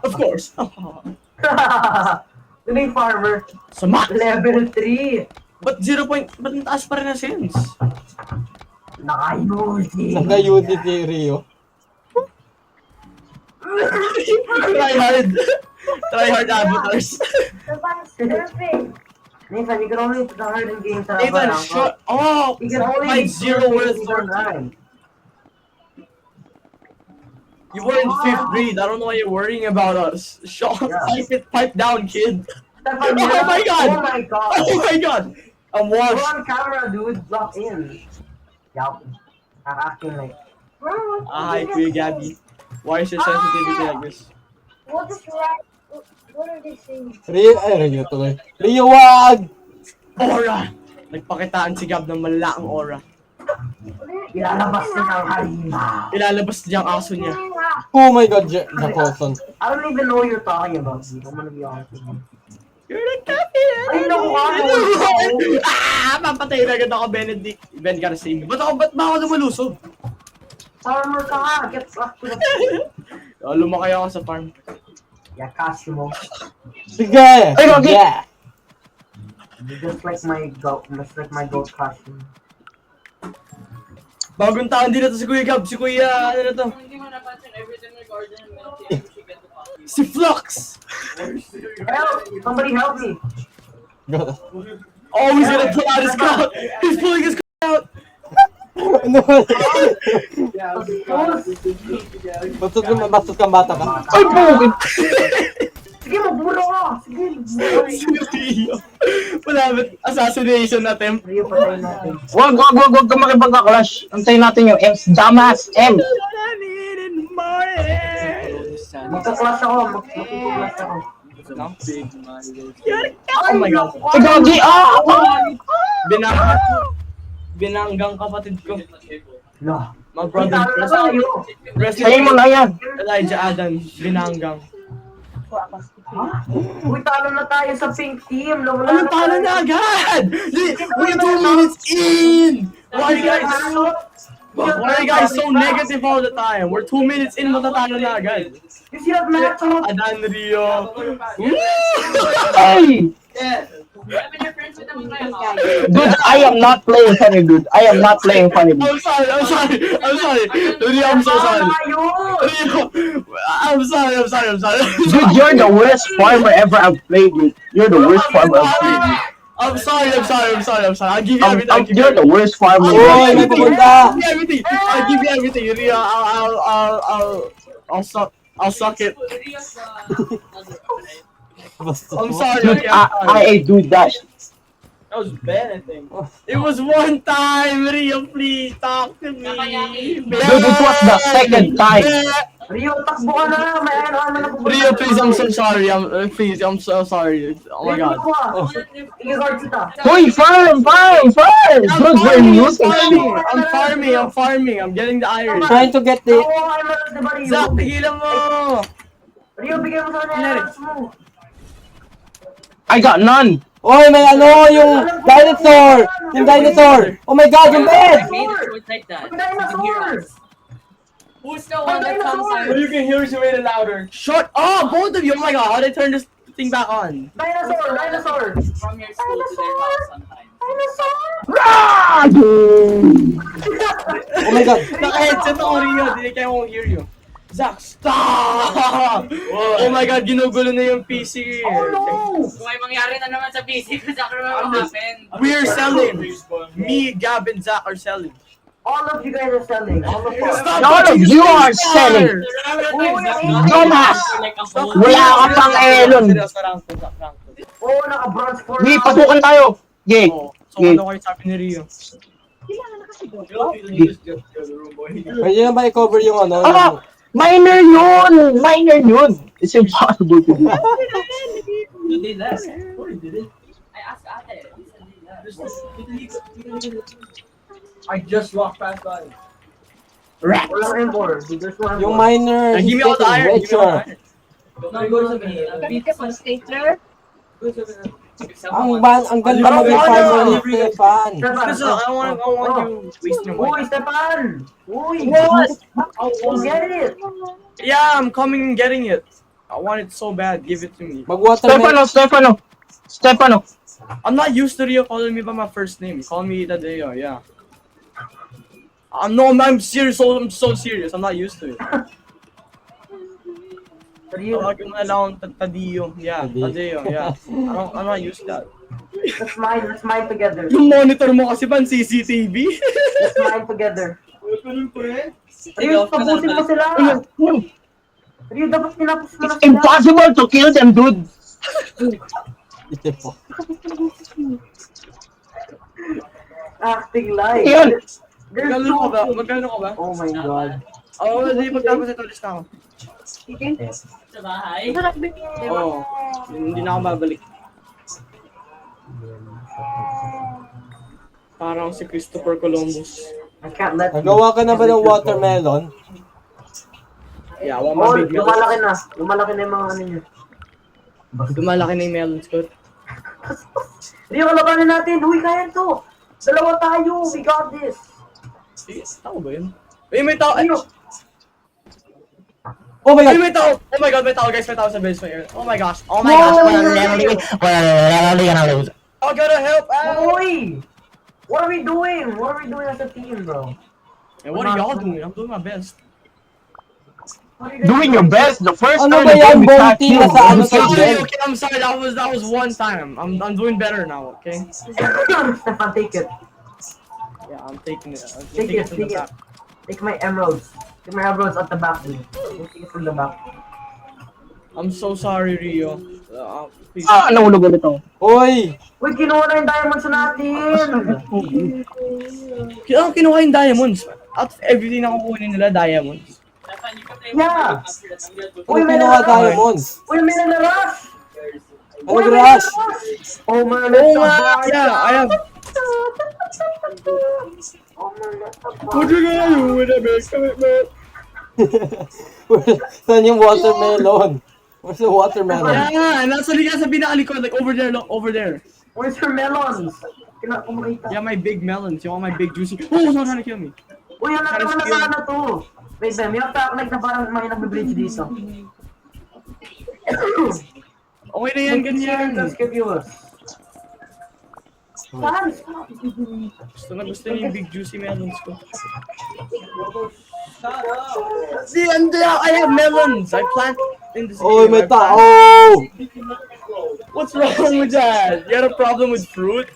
Of course. Ano yung farmer? Sumat! Level 3. Ba't 0 point? Ba't ang taas pa rin na sense? Naka-UC. Naka-UD si Rio. Try hard. Try hard avatars. Nathan, you can only start in games that Nathan, shut. Oh! You can only 5-0 worth for 14. You were in 5th grade. I don't know why you're worrying about us. Shut Yeah. pipe down, kid. Oh my God! Oh my god! Oh my god! I'm Go washed. on camera, dude. Lock in. Yup. Acting like. Hi, Kuya Gabby. Why is your sensitivity like this? What is that? What are they saying? Rio tuloy. Rio, wag! Aura! Nagpakitaan si Gab ng malaking aura. Ilalabas na ng halimaw. Ilalabas niya ang aso niya. Oh my god, Jacobson. I don't even know what you're talking about, dude. I'm gonna be honest with you. You're the captain! Ay, naku ka! Papatay na agad ako, Benedict. Ben Garcia. Ba't ba ako lumalusog? Farmer ka nga! Get back to the... Lumakay ako sa farm. Yeah, cast mo. Sige! Sige! Just like my goat costume. Bagong taon din na to si Kuya Gab. Si Kuya, ano na to? Si Flux! Help! Somebody help me! Go. Oh, he's gonna pull out his coat! He's pulling his coat out! Ano? Bastos kang bata ka. Ay, pugin! Sige, magburo ka! Sige, magburo. Si Rio. Malapit. Assassination attempt. Rio, patayin natin. Wag ka makipagka-clash. Antayin natin yung M's. Dumbass M. Magka-clash ako, magka-clash ako. Oh my god. Ikaw, G. Binanggang kapatid ko. No. My brother. Talo na tayo! Sayin mo na yan. Elijah Adam. Binanggang. Uy, talo na tayo sa pink team! Ano talo na agad? We're 2 minutes in! Why are you guys so negative all the time? We're 2 minutes in, matatalo na agad. You see that matchup? Adan Rio. Hey! Dude, I am not playing funny, dude. I am not playing funny. I'm sorry. Rio, I'm so sorry. Rio, I'm sorry. Dude, you're the worst farmer ever I've played with. You're the worst farmer I've played with. I'm sorry. I'll give you everything. You're the worst farmer. Oy, may pumunta! I'll give you everything. Rio, I'll suck it. I'm sorry. Dude, Okay, I'm sorry. I do that. That was bad, I think. It was one time, Rio, please talk to me. Dude, it was the second time. Rio, takbo ka na! May ano na pupunta. Rio, please, I'm so sorry. I'm so sorry. Oh my god. I-guard kita. Hoy, farm! Dude, we're losing shit. I'm farming. I'm getting the iron. Trying to get the... Oo, ay malas na ba Rio? Zach, tigilan mo! Rio, bigyan mo sa kanya yung mo. I got none. Oy, may ano, yung dinosaur! Yung dinosaur! Oh my god, yung bed! Made it would like that. Ang dinosaur! Who's the one that comes When out? you can hear us, you made it louder. Shut up, both of you! Oh my god, how did I turn this thing back on? Dinosaur! From your school to their house sometimes. Ah, dude. Oh my god! Naka-headset ako, Rio. Hindi kaya won't hear you. Zach, stop! Oh my god, ginugulo na yung PC. Oh no! Kung may mangyari na naman sa PC, kung saan naman happen. We're selling. Me, Gab, and Zach are selling. All of you guys are selling. All of us. Stop All of touching you the are speaker! selling. Dumbass! Wala ka pang elon. Oo, naka-bronze 4 Di, pasukan tayo. Yay. Oh, so ano kayo sabi ni Rio? Pwede na ba i-cover yung ano? Ah! Minor yun! It's impossible to do. You did that. I asked Ate. He said do that. I just walked past by. Walang M4. There's no Yung M4. miner, Give he's me all the getting iron. Give me all the richer. iron. No, go to me. Can I get my stapler? Ang ganda maging farmer ni Stefan. Listen, I want you wasting your Uy, mic. Stefan! Uy! What? Oh, get it! Yeah, I'm coming and getting it. I want it so bad. Give it to me. Mag-watermelon. Stefano. I'm not used to Rio calling me by my first name. Call me Tadeo, yeah. I'm serious. I'm so serious. I'm not used to it. Tawagin mo na lang Tadeo. Yeah, Tadeo, yeah. I'm not used to that. Let's smile together. Yung monitor mo kasi ba CCTV? Let's smile together. Rio, tapusin mo sila! Rio, dapat tinapos mo na It's impossible to kill them, dude. Acting like. Yan. Magkano ka ba? Oh my god. Oo, hindi pagtapos ito, alis na ako. Sa bahay. Oo, hindi na ako babalik. Parang si Christopher Columbus. I can't let Nagawa ka na ba ng watermelon? Yeah, one Oh, more big lumalaki na. Lumalaki na yung mga ano niya. Lumalaki na yung melons ko. Rio, kalabanin natin. Uy, kaya to. Dalawa tayo. We got this. Tao ba yun? May tao. Rio. Oh my God! May tao. Oh my god, may tao guys. May tao sa basement. Oh my gosh. Oh my gosh. We're gonna lose. I gotta help out. Uy! What are we doing? What are we doing as a team, bro? And what are y'all doing? I'm doing my best. What are you guys Doing your best. The first Ano time ba the yan? game we Buong tracked team you. na sa ano sa Okay, Jen? I'm sorry. That was one time. I'm doing better now. Okay. Stefan, take it. Yeah, I'm taking it. I'm Take taking it, it to the take it. back. Take my emeralds. Take my emeralds at the back, dude. Take it from the back. I'm so sorry, Rio. Please. Nahulog ulit ako. Uy! Uy, kinuha na yung diamonds natin! Kaya kinuha yung diamonds. Out of everything na kukunin nila, diamonds. Yeah! Uy, Uy, may kinuha nag-rush! diamonds. Uy, may nag-rush! Ano nag-rush? Oh my Oh nga! Yeah, I have. Oh my What you gonna do with a big commitment? Saan yung watermelon? Where's the watermelon? Yeah, nasa liga sa pinakalikod, like over there, look, over there. Where's your melons? Kumakita. Yeah, my big melons. You want my big juicy? Oh, someone trying to kill me. Uy, ano naman na sana to? Wait, Ben, may attack like na parang may nagbe-bridge dito. Okay na yan, ganyan. Let's give you us. Saan? Gusto niya yung big juicy melons ko. Hindi, I have melons. I plant in this Uy, game. may I plant- tao! What's wrong with that? You had a problem with fruit?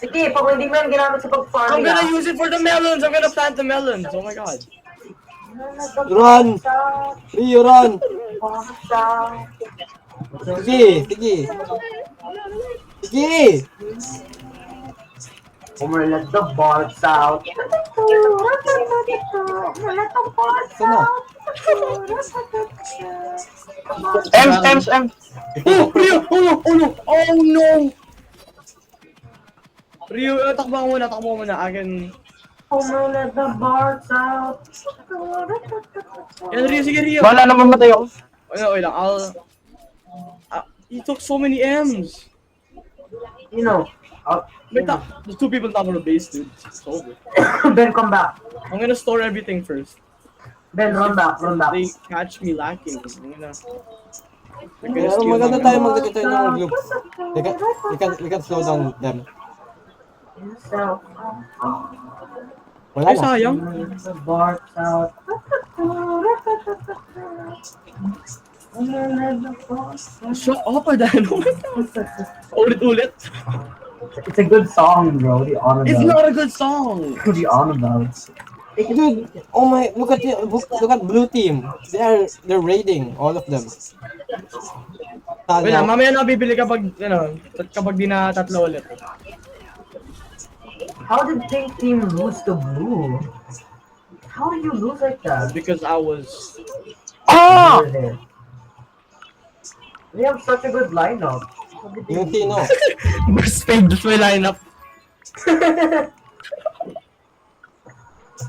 Sige, pag hindi mo yan ginamit sa pag-farm I'm gonna use it for the melons. I'm gonna plant the melons. Oh my god. Run! Rio, run! Sige, sige. Sige! Let the barks out. Sana? Ems. Oh, Rio! Oh no! Oh no! Oh no! Rio, takbo ka muna. Akin. Let the barks out. Yan, Rio, sige, Rio. Wala na mamatay ako. Wait lang, you took so many M's. You know. There's two people on top of the base, dude. It's over. Ben, come back. I'm gonna store everything first. Ben, run back. They catch me lacking. I'm gonna Pero steal maganda my- tayo magkakita ng group. We can slow down them. Wala Ay, na. sayang. Let the barks out. Shut up, Adano. Ulit-ulit. It's a good song, bro. What are you on about? It's not a good song. What are you on about? Dude, oh my, look at blue team. They're raiding all of them. Wait lang, Sana. mamaya na bibili kapag di na tatlo ulit. How did pink team lose to blue? How did you lose like that? Because I was... Ah! Over there. We have such a good lineup. How did Yung they- Tino. Best paid this way lineup.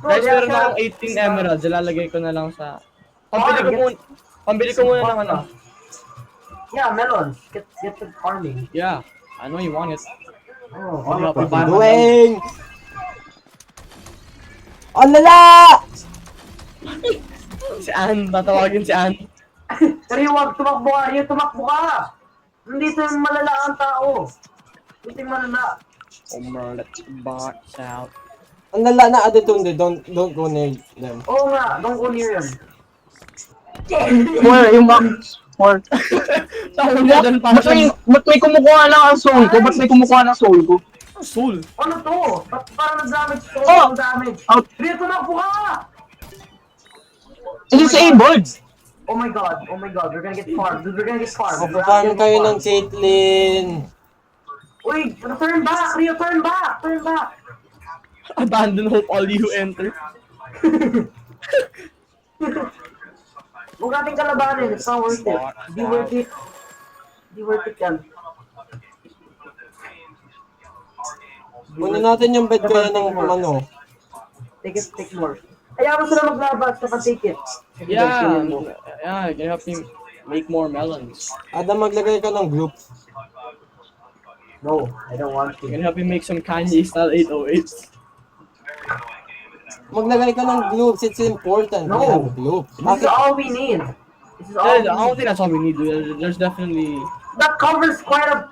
Bro, Guys, they have meron akong 18 emeralds. Ilalagay ko na lang sa... Pambili ko muna ng ano. Yeah, melons. Get the farming. Yeah, I know you want it. Oh, I'll help you What buy are you my doing? Ang lala! Si Ann, tatawagin si Ann. Rio, wag tumakbo ka. Rio, tumakbo ka. Nandito yung malala ang tao. Dito yung malala. Omelette box out. Ang lala na Adetunde, don't go near them. Oo nga, don't go near him. Where, yung box? Or, Tawag niya dyan pa siya. ba't may kumukuha lang ang soul ko? Ba't may kumukuha ng soul ko? Soul. Ano to? Ba't parang nag-damage to? Oh! Damage. Out. Rio, tumakbo ka! Disabled! Oh my god, we're gonna get farmed. Dude, we're gonna get farmed. Mapafarm kayo ng Caitlyn. Uy, turn back! Rio, turn back! Turn back! Abandon hope all you enter. Huwag natin kalabanin, it's not worth it. Di worth it. Di worth it yan. Kunin natin yung bed kaya ng ano. Take more. Kaya mo sila maglabas sa pa-ticket. Yeah, yeah, you can help me make more melons. Adam, maglagay ka ng group. No, I don't want You to. can help me make some Kanye style 808s. Maglagay ka ng groups, it's important. No. We have groups. This is all we need. This is all I we don't need. think that's all we need, dude. There's definitely... That covers quite a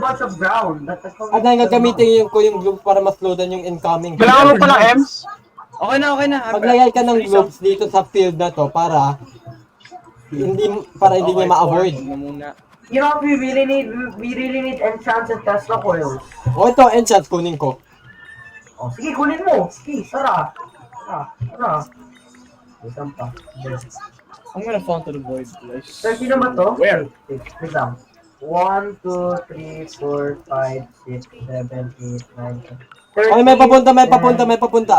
bunch of ground. That covers Adam, gagamitin ko yung group para mas loadan yung incoming. Kailangan mo palang Ems? Okay na, okay na. Maglagay ka ng groups dito sa field na to para hindi niya ma-avoid. You know what we really need? We really need enchanted Tesla coils. O ito, enchant kunin ko. Oh, sige, kunin mo. Sige, Sara. Isang pa. I'm gonna fall into the void, guys. Sir, sino ba to? Where? Wait lang. 1, 2, 3, 4, 5, 6, 7, 8, 9, 10. Ay, may papunta.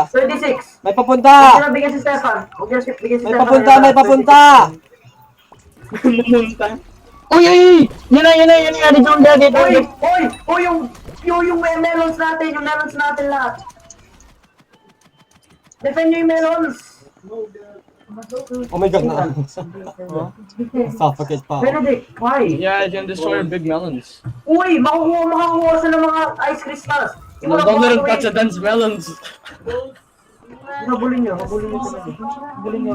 36. May papunta! Huwag na bigyan si Stefan. Huwag na bigyan si May Stefan. papunta! Pumunta. Uy, yun na, doon dati. Oy, yung melons natin, lahat. Defend nyo yung melons. Oh my god, na. Suffocate pa ako. Benedict, why? Yeah, you can destroy your big melons. Uy, makakuha sa ng mga ice crystals. No, don't let him touch the dense melons. Habulin nyo talaga. Habulin nyo.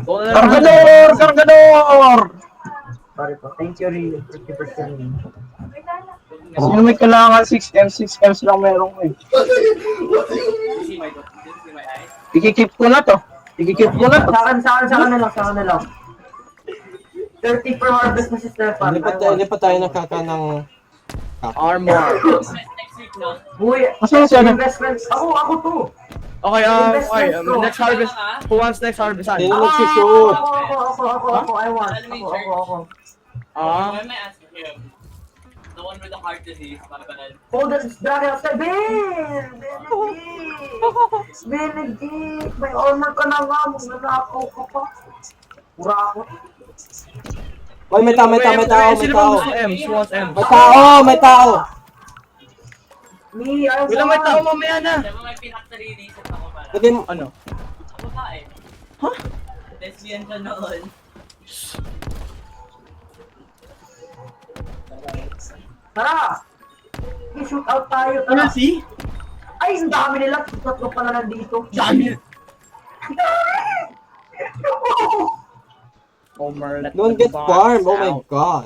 Don't let him Kargador! Sorry po. Thank you, Rio. Thank you for sending me. Kasi yung may kailangan 6Ms lang meron ko eh. Ikikip ko na to. Sa akin na lang. 30 per harvest na si Stefan. Hindi pa tayo nakaka ng... armor. Uy, Asan siya na? investment. Ako to. Okay, next harvest. Who wants next harvest? Sino nagsushoot? Ako. I want. Ako. Ah, Why am I asking him? The one with the heart disease, Marbanel. Oh, that's dragon outside. Benedict! May armor ka na nga. Magnanakaw ka pa. Pura ako. Uy, may tao. Sino ba gusto M? Who wants M? May tao! Me, I Wala, may tao want. mamaya na. Diba may pinakasarinisip ako para? Lagay mo... Ano? Ako ba eh? Huh? Lesbian ka noon. Tara! I-shoot out tayo. Ano Tara. si? Ay, ang dami nila. Tatlo pala nandito. Dami. Omelette. Don't get box farmed, oh my out. god.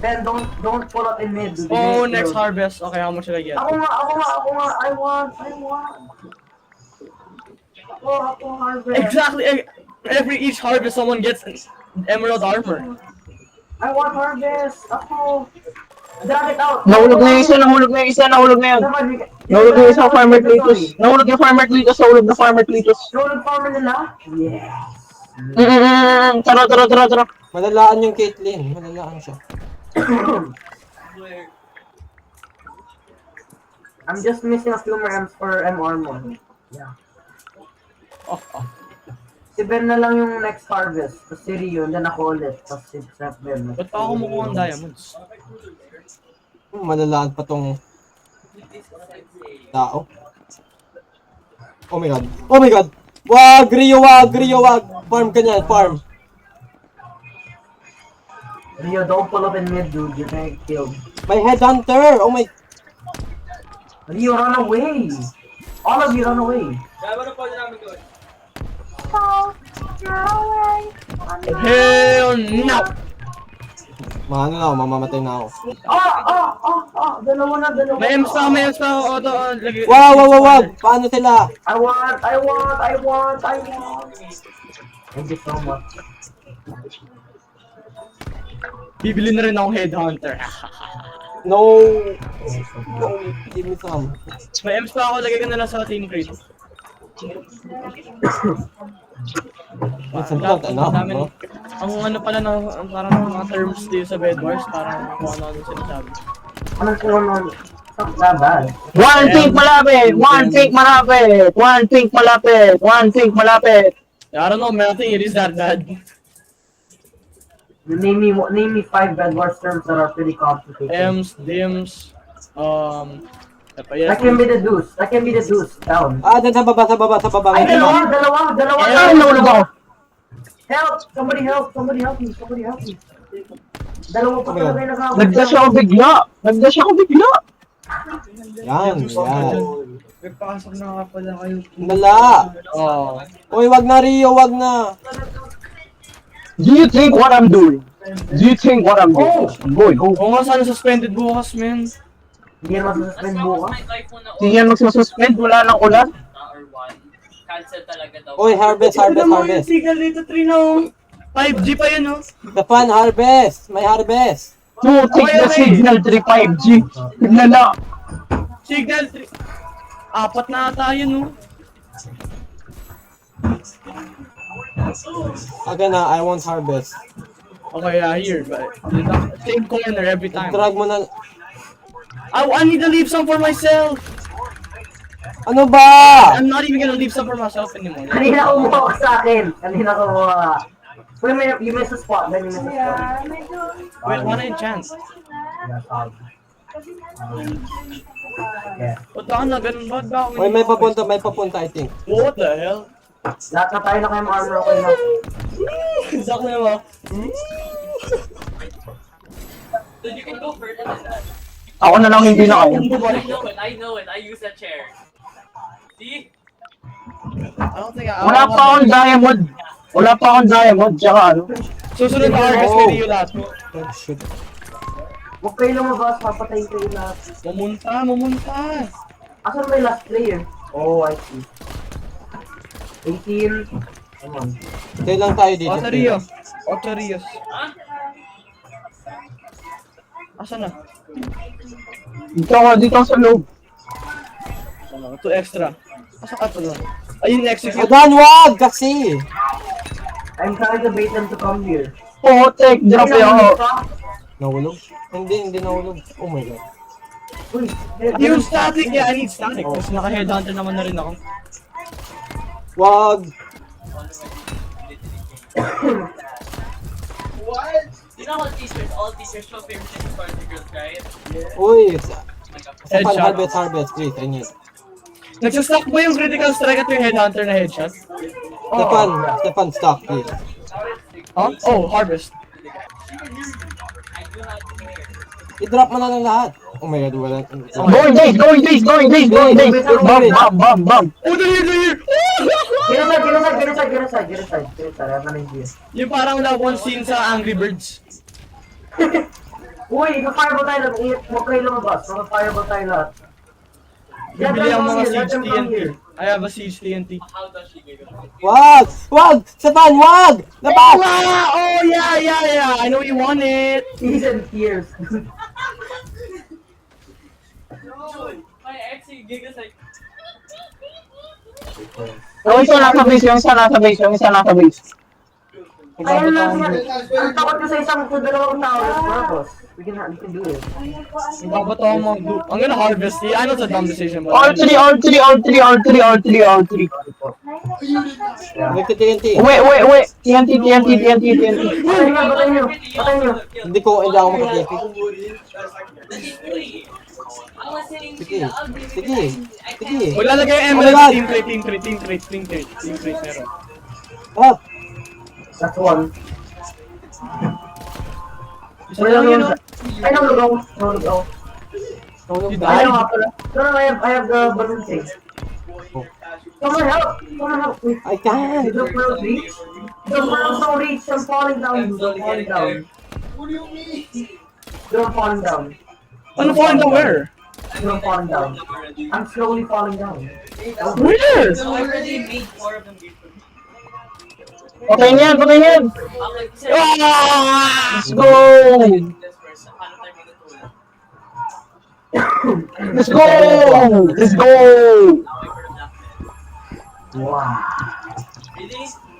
Then don't pull up in mid. dude. Oh, You next need to- harvest. Okay, how much should I get? Ako nga. I want. Ako harvest. Exactly. Every each harvest, someone gets an emerald armor. I want harvest. Ako. Drag it out. Nahulog na yung isa. Nahulog na yun. Nahulog na yung isang farmer Cletus. Nahulog yung farmer Cletus. Nahulog farmer nila? Yes. Tara. Malalaan yung Caitlyn. Malalaan siya. I'm just missing a few more M's for M armor. Yeah. Oh. Si Ben na lang yung next harvest. Tapos si Rio, then ako ulit. Tapos si Seth Ben. Ba't pa ako kumukuha ng diamonds? Malalaan pa tong tao. Oh my god. Wag! Rio, wag! Farm ka niyan, farm. Rio, don't pull up in mid, dude. You're gonna get killed. My headhunter! Oh my... Rio, run away! All of you run away. Kaya ano pwede namin gawin? Hell no! Ano na ako, mamamatay na ako. Dalawa na. May ems pa ako. Auto, lagi. Wow! Paano sila? I want. Thank you so much. Bibili na rin akong headhunter. No! Give me some. May ems pa ako, lagay ka na lang sa team crate. It's not enough, bro. Ang ano pala ng parang mga terms dito sa bed wars, parang kung ano sinasabi. Anong naman? Not that bad. One pink malapit! I don't know, man, I think it is that bad. Name me 5 bad wars terms that are pretty complicated. Ems, dims, That can be the deuce. Down. Dyan sa baba. Ay, May iba. dalawa. Ay, nahulog ako. Help! Somebody help me. Dalawa pa talaga yung nakakot. Nagdash ako bigla. Yan. Nagpasok na nga pala kayo. Wala. Oh. Uy, wag na Rio, wag na. Do you think what I'm doing? Boy, go. Oo nga, sana suspended bukas, man. Hindi naman suspend bukas. Hindi yan magsususpend, wala nang ulan. Or 1. Cancel talaga daw. Uy, harvest. Signal dito 3 na. 5G pa yun, oh. Japan, harvest. May harvest. To take the signal 35G. Tignan na. Signal 3. 4 na ata yun, oh. Again na, I want harvest. Okay, here, but same corner every time. Drag mo na. I need to leave some for myself. Ano ba? I'm not even gonna leave some for myself anymore. Kanina kumuha ka sa akin. Wait, you missed a spot. Then you missed a spot. Wait, what a chance. Yeah. Punta ka na, ganun ba? Uy, may papunta, I think. What the hell? Lahat na tayo na kayo armor okay na. Sakto na ba? Dude, you can go further than that. Ako na lang hindi na kaya. I know it. I use that chair. See? I don't think Wala pa akong diamond. Tsaka ano. Susunod na harvest kay Rio lahat. Oh, shit. Huwag kayo lumabas, papatayin kayo lahat. Mumunta. Asan may last player? Oh, I see. 18. Come on. Stay lang tayo dito. 8 Rios. Huh? Asan na? Dito sa loob. 2 extra. Asa ka to lang? Ayun, execute. Adan, wag! Kasi! I'm trying to bait them to come here. Potek, drop ako. Nahulog? Hindi nahulog. Oh my god. Uy, Yung static, I need static. Kasi naka-headhunter naman na rin ako. Wag! What? You know how teachers, all teachers show favoritism towards the girls, right? Uy! Japan, Headshot. harvest. Please, I need. Nagsastock ba yung critical strike at yung headhunter na headshot? Stefan, stop, please. Huh? Oh, harvest. I-drop mo na lang lahat. Oh my god, wala. Going days. Bam. Oh, they're here! Get inside. I'm not in here. Yung parang love one scene sa Angry Birds. Uy, fireball tayo lahat. Huwag kayo lumabas. Fireball tayo lahat. Bibili ang mga siege TNT. I have a siege TNT. How does she get it? Wag! Stefan, wag! Labas! Oh, yeah. I know you want it. He's in tears. No, my ex, gigas like, Yung isa nasa base. Ayun lang yan. Ang takot ko sa isang to dalawang tao. Purpose. We can do it. Babato ako mga dude. I'm gonna harvest it. I know it's a dumb decision, but... All three. Wait, TNT. Wait. TNT. Patayin nyo. Hindi ako makatipi. I was saying, Sige. Maglalagay yung Oh my emerald. God. Team crate meron. Ah! That's one. Isa lang yun, oh. Ay, nahulog ako. Nahulog ako. You Ay, died? nga pala. No, I have the balloon thing. Someone help! Someone help! Wait. I can't. The world reach? The world don't reach! I'm falling down! I'm falling down! What do you mean? I'm falling down! Ano falling down where? I'm falling down! I'm slowly falling down! Where? So I already made 4 of them before. Patayin yan, patayin yan! Okay, kasi Ah! Let's go! this person, paano tayo magtutulog? Let's go! Let's go! Ako yung for the black man. Wow!